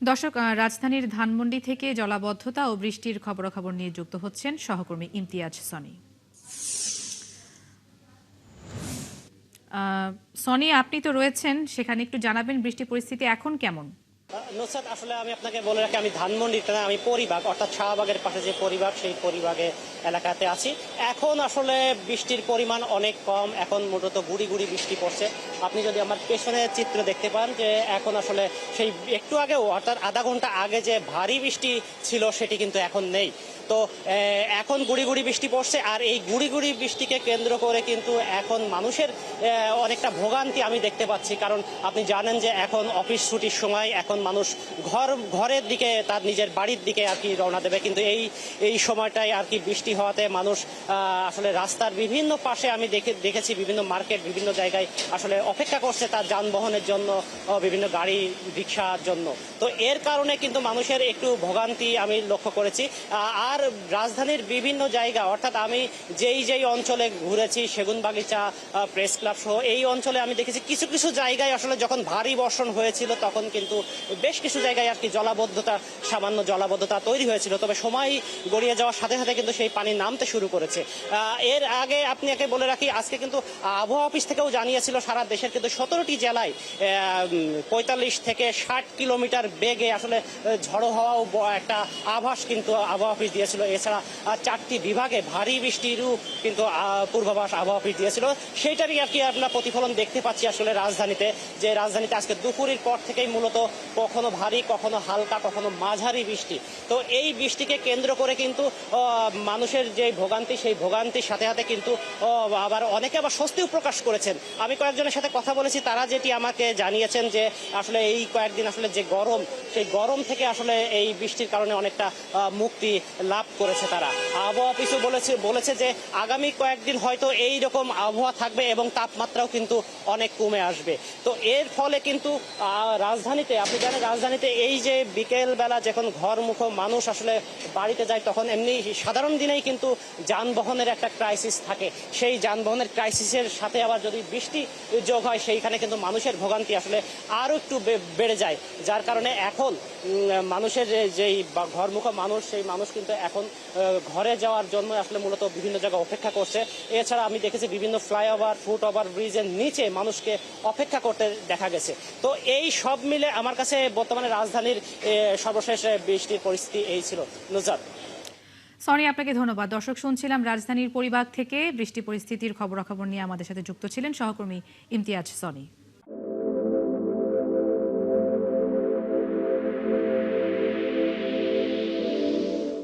দর্শক, রাজধানীর ধানমন্ডি থেকে জলাবদ্ধতা ও বৃষ্টির খবরাখবর নিয়ে যুক্ত হচ্ছেন সহকর্মী ইমতিয়াজ সনি। সনি, আপনি তো রয়েছেন সেখানে, একটু জানাবেন বৃষ্টি পরিস্থিতি এখন কেমন? নুসরাত, আসলে আমি আপনাকে বলে রাখি, আমি ধানমন্ডিতে না, আমি পরিবাগ অর্থাৎ শাহবাগের পাশে যে পরিবাগ, সেই পরিবাগে এলাকাতে আছি। এখন আসলে বৃষ্টির পরিমাণ অনেক কম, এখন মূলত গুড়ি গুড়ি বৃষ্টি পড়ছে। আপনি যদি আমার পেছনে চিত্র দেখতে পান যে এখন আসলে সেই একটু আগেও অর্থাৎ আধা ঘন্টা আগে যে ভারী বৃষ্টি ছিল সেটি কিন্তু এখন নেই। তো এখন গুড়ি গুড়ি বৃষ্টি পড়ছে, আর এই গুড়ি গুড়ি বৃষ্টিকে কেন্দ্র করে কিন্তু এখন মানুষের অনেকটা ভোগান্তি আমি দেখতে পাচ্ছি। কারণ আপনি জানেন যে এখন অফিস ছুটির সময়, এখন মানুষ ঘরের দিকে, তার নিজের বাড়ির দিকে আর কি রওনা দেবে, কিন্তু এই সময়টায় আর কি বৃষ্টি হওয়াতে মানুষ আসলে রাস্তার বিভিন্ন পাশে আমি দেখেছি বিভিন্ন মার্কেট, বিভিন্ন জায়গায় আসলে অপেক্ষা করছে তার যানবাহনের জন্য, বিভিন্ন গাড়ি রিক্সার জন্য। তো এর কারণে কিন্তু মানুষের একটু ভোগান্তি আমি লক্ষ্য করেছি। আর রাজধানীর বিভিন্ন জায়গা, অর্থাৎ আমি যেই অঞ্চলে ঘুরেছি, সেগুনবাগিচা, প্রেস ক্লাব সহ এই অঞ্চলে আমি দেখেছি কিছু কিছু জায়গায় আসলে যখন ভারী বর্ষণ হয়েছিল তখন কিন্তু বেশ কিছু জায়গায় আর কি সামান্য জলাবদ্ধতা তৈরি হয়েছিল। তবে সময় গড়িয়ে যাওয়ার সাথে সাথে কিন্তু সেই পানি নামতে শুরু করেছে। এর আগে আপনাকে বলে রাখি, আজকে কিন্তু আবহাওয়া অফিস থেকেও জানিয়েছিল সারা দেশের কিন্তু 17টি জেলায় 45 থেকে 60 কিলোমিটার বেগে আসলে ঝড়ো হওয়াও একটা আভাস কিন্তু আবহাওয়া অফিস দিয়েছিল। এছাড়া 4টি বিভাগে ভারী বৃষ্টিরও কিন্তু পূর্বাভাস আবহাওয়া অফিস দিয়েছিল। সেইটারই আর কি আমরা প্রতিফলন দেখতে পাচ্ছি আসলে রাজধানীতে, যে রাজধানীতে আজকে দুপুরের পর থেকেই মূলত কখনো ভারী, কখনো হালকা, কখনো মাঝারি বৃষ্টি। তো এই বৃষ্টিকে কেন্দ্র করে কিন্তু মানুষের যে ভোগান্তি, সেই ভোগান্তির সাথে সাথে কিন্তু আবার অনেকে আবার স্বস্তিও প্রকাশ করেছেন। আমি কয়েকজনের সাথে কথা বলেছি, তারা যেটি আমাকে জানিয়েছেন যে আসলে এই কয়েকদিন আসলে যে গরম, সেই গরম থেকে আসলে এই বৃষ্টির কারণে অনেকটা মুক্তি লাভ করেছে তারা। আবহাওয়া অফিসও বলেছে যে আগামী কয়েকদিন হয়তো এই রকম আবহাওয়া থাকবে এবং তাপমাত্রাও কিন্তু অনেক কমে আসবে। তো এর ফলে কিন্তু রাজধানীতে, আপনি জানেন রাজধানীতে এই যে বিকেল বেলা যখন ঘরমুখ মানুষ আসলে বাড়িতে যায়, তখন এমনি সাধারণ দিনেই কিন্তু যানবাহনের একটা ক্রাইসিস থাকে। সেই যানবাহনের ক্রাইসিসের সাথে আবার যদি বৃষ্টি যোগ হয়, সেইখানে কিন্তু মানুষের ভোগান্তি আসলে আরও একটু বেড়ে যায়। যার কারণে এখন মানুষের যেই ঘরমুখ মানুষ, সেই মানুষ কিন্তু এখন ঘরে যাওয়ার জন্য আসলে মূলত বিভিন্ন জায়গায় অপেক্ষা করছে। এছাড়া আমি দেখেছি বিভিন্ন ফ্লাইওভার, ফুট ওভার ব্রিজের নিচে মানুষকে অপেক্ষা করতে দেখা গেছে। তো এই সব মিলে আমার কাছে বর্তমানে রাজধানীর সর্বশেষ বৃষ্টির পরিস্থিতি এই ছিল। নুসরাত। সনি, আপনাকে ধন্যবাদ। দর্শক, শুনছিলাম রাজধানীর পরিবাগ থেকে বৃষ্টি পরিস্থিতির খবরাখবর নিয়ে আমাদের সাথে যুক্ত ছিলেন সহকর্মী ইমতিয়াজ সনি।